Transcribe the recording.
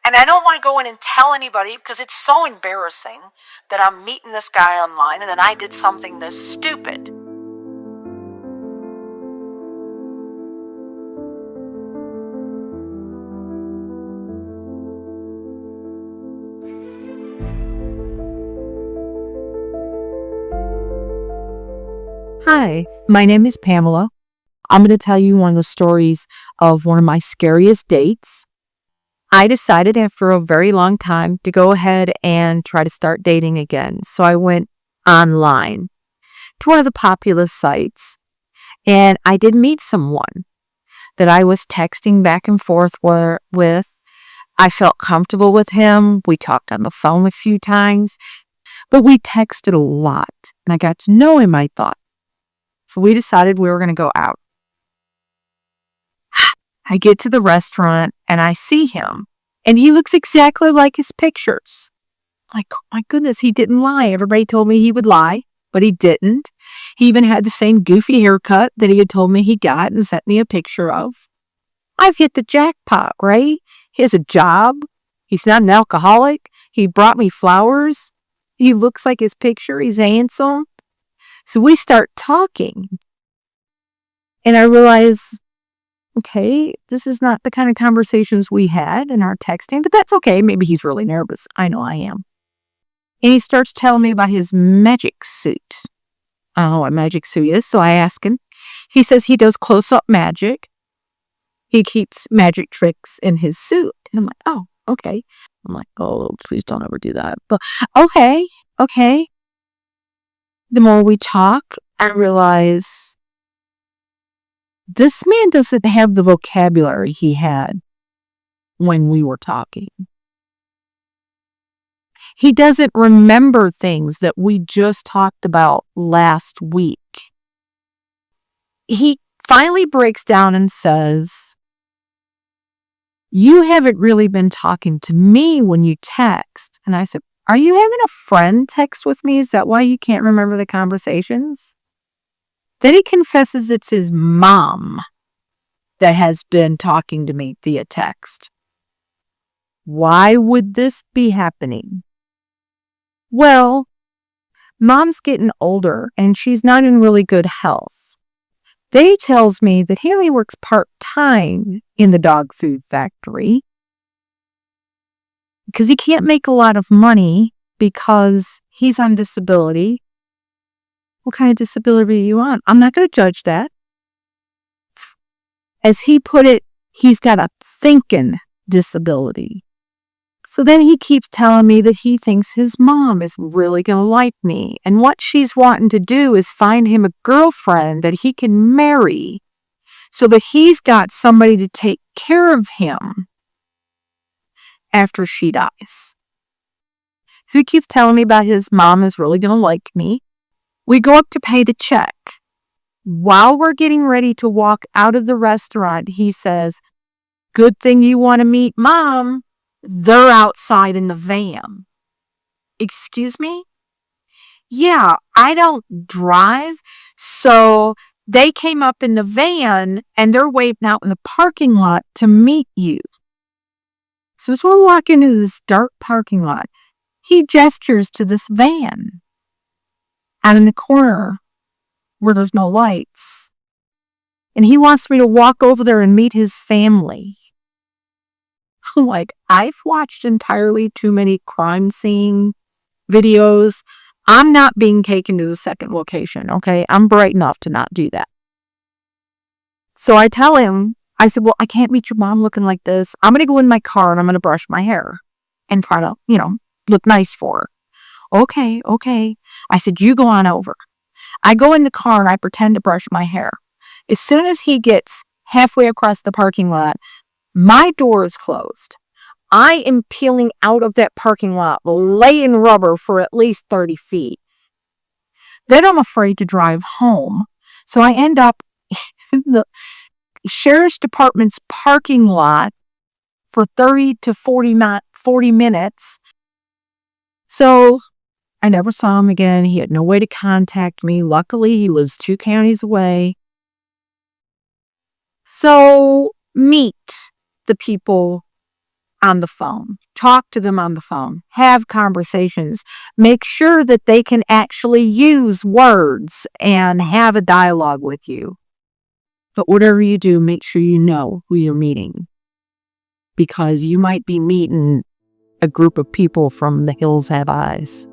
And I don't want to go in and tell anybody because it's so embarrassing that I'm meeting this guy online and then I did something this stupid. Hi, my name is Pamela. I'm going to tell you one of the stories of one of my scariest dates. I decided after a very long time to go ahead and try to start dating again. So I went online to one of the popular sites and I did meet someone that I was texting back and forth with. I felt comfortable with him. We talked on the phone a few times, but we texted a lot and I got to know him, I thought. So we decided we were going to go out. I get to the restaurant and I see him and he looks exactly like his pictures. Like, oh my goodness, he didn't lie. Everybody told me he would lie, but he didn't. He even had the same goofy haircut that he had told me he got and sent me a picture of. I've hit the jackpot, right? He has a job. He's not an alcoholic. He brought me flowers. He looks like his picture. He's handsome. So we start talking. And I realize, okay, this is not the kind of conversations we had in our texting, but that's okay. Maybe he's really nervous. I know I am. And he starts telling me about his magic suit. I don't know what magic suit is, so I ask him. He says he does close-up magic. He keeps magic tricks in his suit. And I'm like, oh, okay. I'm like, oh, please don't ever do that. But okay. The more we talk, I realize this man doesn't have the vocabulary he had when we were talking. He doesn't remember things that we just talked about last week. He finally breaks down and says, you haven't really been talking to me when you text. And I said, are you having a friend text with me? Is that why you can't remember the conversations? Then he confesses it's his mom that has been talking to me via text. Why would this be happening? Well, mom's getting older and she's not in really good health. They tells me that he only works part-time in the dog food factory because he can't make a lot of money because he's on disability. What kind of disability are you on? I'm not going to judge that. As he put it, he's got a thinking disability. So then he keeps telling me that he thinks his mom is really going to like me. And what she's wanting to do is find him a girlfriend that he can marry so that he's got somebody to take care of him after she dies. So he keeps telling me about his mom is really going to like me. We go up to pay the check. While we're getting ready to walk out of the restaurant, he says, good thing you want to meet mom. They're outside in the van. Excuse me? Yeah, I don't drive. So they came up in the van and they're waiting out in the parking lot to meet you. So as we're walking into this dark parking lot, he gestures to this van out in the corner where there's no lights. And he wants me to walk over there and meet his family. I'm like, I've watched entirely too many crime scene videos. I'm not being taken to the second location, okay? I'm bright enough to not do that. So I tell him, I said, well, I can't meet your mom looking like this. I'm going to go in my car and I'm going to brush my hair and try to, look nice for her. Okay. I said, you go on over. I go in the car and I pretend to brush my hair. As soon as he gets halfway across the parking lot, my door is closed. I am peeling out of that parking lot, laying rubber for at least 30 feet. Then I'm afraid to drive home. So I end up in the sheriff's department's parking lot for 30 to 40 minutes. So I never saw him again. He had no way to contact me. Luckily, he lives 2 counties away. So meet the people on the phone. Talk to them on the phone. Have conversations. Make sure that they can actually use words and have a dialogue with you. But whatever you do, make sure you know who you're meeting, because you might be meeting a group of people from The Hills Have Eyes.